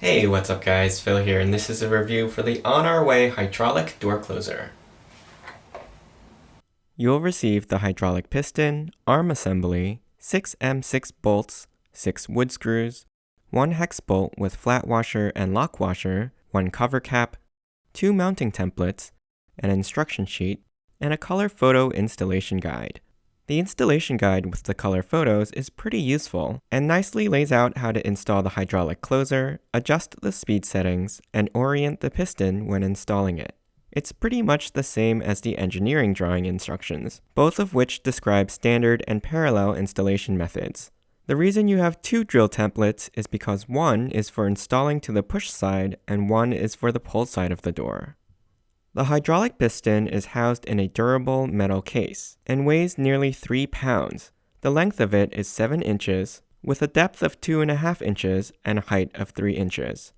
Hey, what's up guys? Phil here, and this is a review for the On Our Way hydraulic door closer. You'll receive the hydraulic piston, arm assembly, 6 M6 bolts, 6 wood screws, 1 hex bolt with flat washer and lock washer, 1 cover cap, 2 mounting templates, an instruction sheet, and a color photo installation guide. The installation guide with the color photos is pretty useful and nicely lays out how to install the hydraulic closer, adjust the speed settings, and orient the piston when installing it. It's pretty much the same as the engineering drawing instructions, both of which describe standard and parallel installation methods. The reason you have 2 drill templates is because one is for installing to the push side and one is for the pull side of the door. The hydraulic piston is housed in a durable metal case and weighs nearly 3 pounds. The length of it is 7 inches, with a depth of 2.5 inches and a height of 3 inches.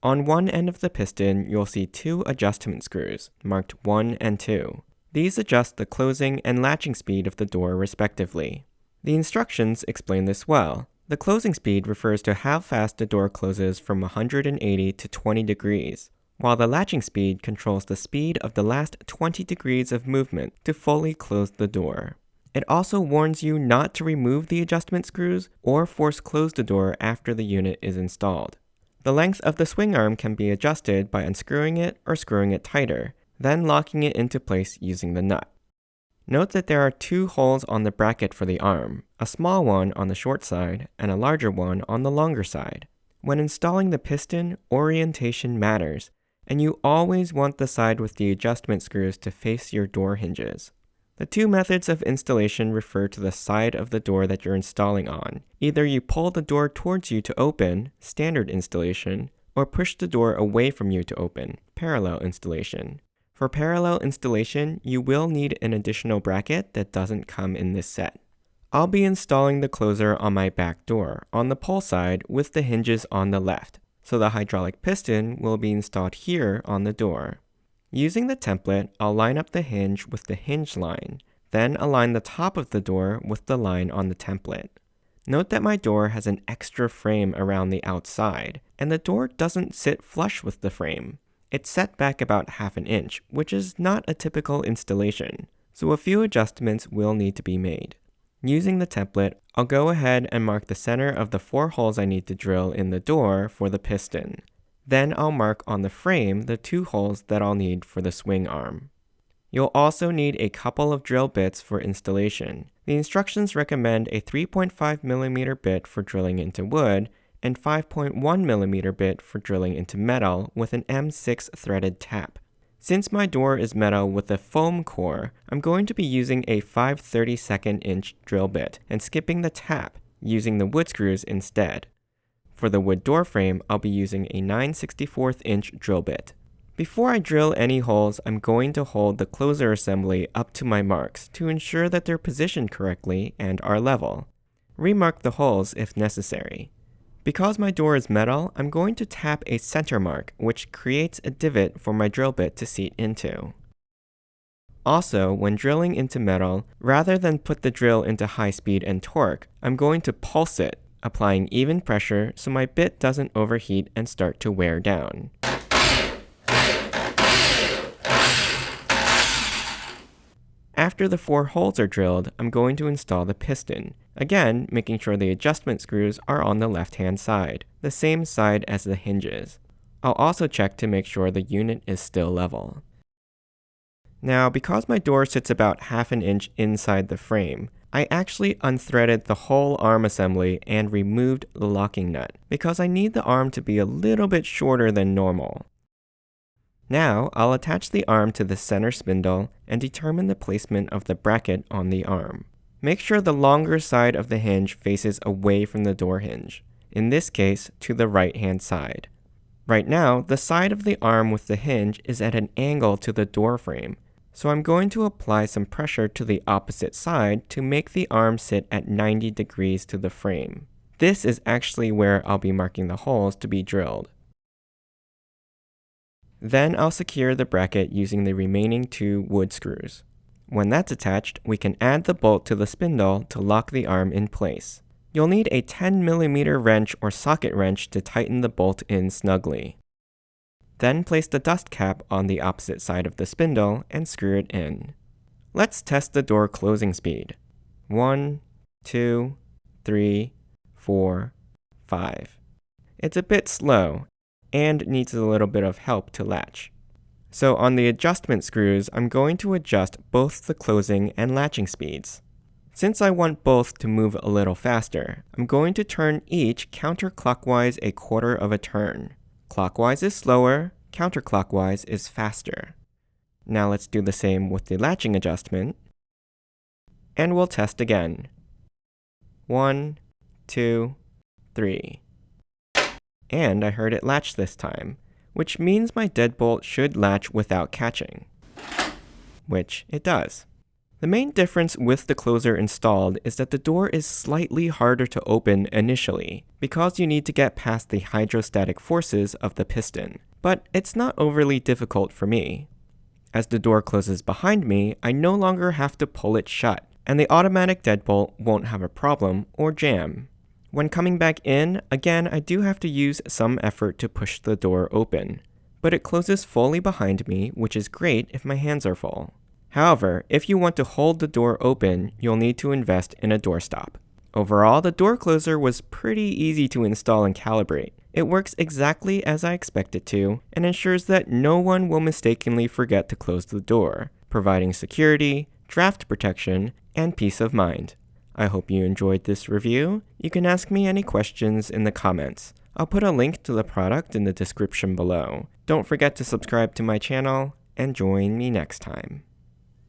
On one end of the piston, you'll see 2 adjustment screws, marked 1 and 2. These adjust the closing and latching speed of the door respectively. The instructions explain this well. The closing speed refers to how fast the door closes from 180 to 20 degrees, while the latching speed controls the speed of the last 20 degrees of movement to fully close the door. It also warns you not to remove the adjustment screws or force close the door after the unit is installed. The length of the swing arm can be adjusted by unscrewing it or screwing it tighter, then locking it into place using the nut. Note that there are 2 holes on the bracket for the arm, a small one on the short side and a larger one on the longer side. When installing the piston, orientation matters, and you always want the side with the adjustment screws to face your door hinges. The 2 methods of installation refer to the side of the door that you're installing on. Either you pull the door towards you to open, standard installation, or push the door away from you to open, parallel installation. For parallel installation, you will need an additional bracket that doesn't come in this set. I'll be installing the closer on my back door, on the pull side with the hinges on the left, so the hydraulic piston will be installed here on the door. Using the template, I'll line up the hinge with the hinge line, then align the top of the door with the line on the template. Note that my door has an extra frame around the outside, and the door doesn't sit flush with the frame. It's set back about 1/2 inch, which is not a typical installation, so a few adjustments will need to be made. Using the template, I'll go ahead and mark the center of the 4 holes I need to drill in the door for the piston. Then I'll mark on the frame the 2 holes that I'll need for the swing arm. You'll also need a couple of drill bits for installation. The instructions recommend a 3.5mm bit for drilling into wood and 5.1mm bit for drilling into metal with an M6 threaded tap. Since my door is metal with a foam core, I'm going to be using a 5/32 inch drill bit and skipping the tap, using the wood screws instead. For the wood door frame, I'll be using a 9/64 inch drill bit. Before I drill any holes, I'm going to hold the closer assembly up to my marks to ensure that they're positioned correctly and are level. Remark the holes if necessary. Because my door is metal, I'm going to tap a center mark, which creates a divot for my drill bit to seat into. Also, when drilling into metal, rather than put the drill into high speed and torque, I'm going to pulse it, applying even pressure so my bit doesn't overheat and start to wear down. After the 4 holes are drilled, I'm going to install the piston, again making sure the adjustment screws are on the left-hand side, the same side as the hinges. I'll also check to make sure the unit is still level. Now, because my door sits about 1/2 inch inside the frame, I actually unthreaded the whole arm assembly and removed the locking nut, because I need the arm to be a little bit shorter than normal. Now, I'll attach the arm to the center spindle and determine the placement of the bracket on the arm. Make sure the longer side of the hinge faces away from the door hinge, in this case to the right-hand side. Right now, the side of the arm with the hinge is at an angle to the door frame, so I'm going to apply some pressure to the opposite side to make the arm sit at 90 degrees to the frame. This is actually where I'll be marking the holes to be drilled. Then I'll secure the bracket using the remaining 2 wood screws. When that's attached, we can add the bolt to the spindle to lock the arm in place. You'll need a 10mm wrench or socket wrench to tighten the bolt in snugly. Then place the dust cap on the opposite side of the spindle and screw it in. Let's test the door closing speed. 1, 2, 3, 4, 5. It's a bit slow and needs a little bit of help to latch. So on the adjustment screws, I'm going to adjust both the closing and latching speeds. Since I want both to move a little faster, I'm going to turn each counterclockwise a quarter of a turn. Clockwise is slower, counterclockwise is faster. Now let's do the same with the latching adjustment. And we'll test again. 1, 2, 3. And I heard it latch this time, which means my deadbolt should latch without catching. Which it does. The main difference with the closer installed is that the door is slightly harder to open initially, because you need to get past the hydrostatic forces of the piston, but it's not overly difficult for me. As the door closes behind me, I no longer have to pull it shut, and the automatic deadbolt won't have a problem or jam. When coming back in, again I do have to use some effort to push the door open, but it closes fully behind me, which is great if my hands are full. However, if you want to hold the door open, you'll need to invest in a doorstop. Overall, the door closer was pretty easy to install and calibrate. It works exactly as I expect it to, and ensures that no one will mistakenly forget to close the door, providing security, draft protection, and peace of mind. I hope you enjoyed this review. You can ask me any questions in the comments. I'll put a link to the product in the description below. Don't forget to subscribe to my channel, and join me next time.